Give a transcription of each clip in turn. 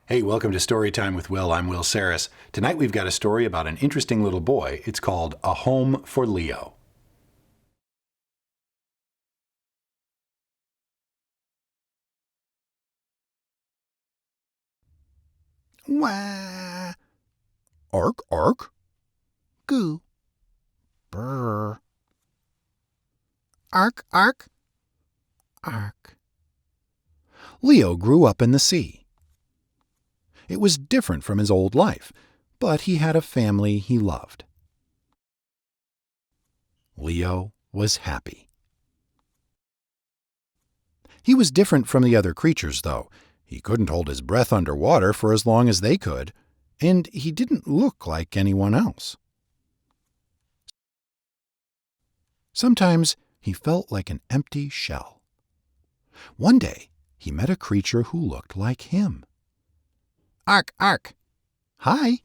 Hey, welcome to Storytime with Will. I'm Will Sarris. Tonight we've got a story about an interesting little boy. It's called A Home for Leo. Wah! Ark, ark. Goo. Brr. Ark, ark. Ark. Leo grew up in the sea. It was different from his old life, but he had a family he loved. Leo was happy. He was different from the other creatures, though. He couldn't hold his breath underwater for as long as they could, and he didn't look like anyone else. Sometimes he felt like an empty shell. One day, he met a creature who looked like him. Ark, ark. Hi.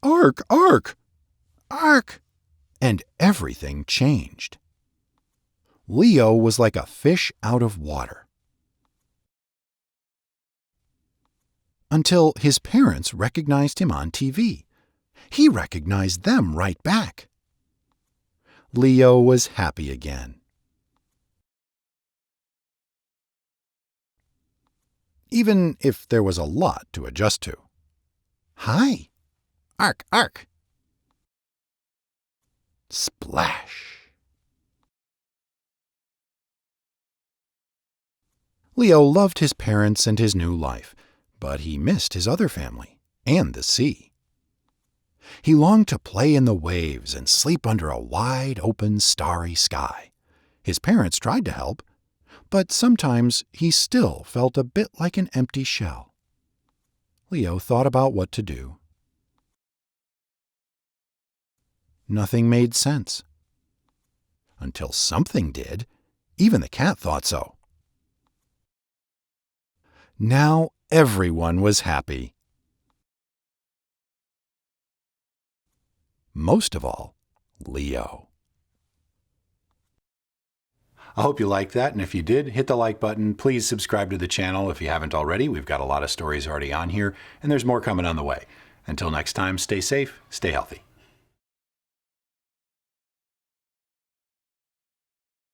Ark, ark. Ark. And everything changed. Leo was like a fish out of water. Until his parents recognized him on TV. He recognized them right back. Leo was happy again. Even if there was a lot to adjust to. Hi. Ark, ark. Splash. Leo loved his parents and his new life, but he missed his other family and the sea. He longed to play in the waves and sleep under a wide open starry sky. His parents tried to help, but sometimes he still felt a bit like an empty shell. Leo thought about what to do. Nothing made sense. Until something did. Even the cat thought so. Now everyone was happy. Most of all, Leo. I hope you liked that, and if you did, hit the like button. Please subscribe to the channel if you haven't already. We've got a lot of stories already on here, and there's more coming on the way. Until next time, stay safe, stay healthy.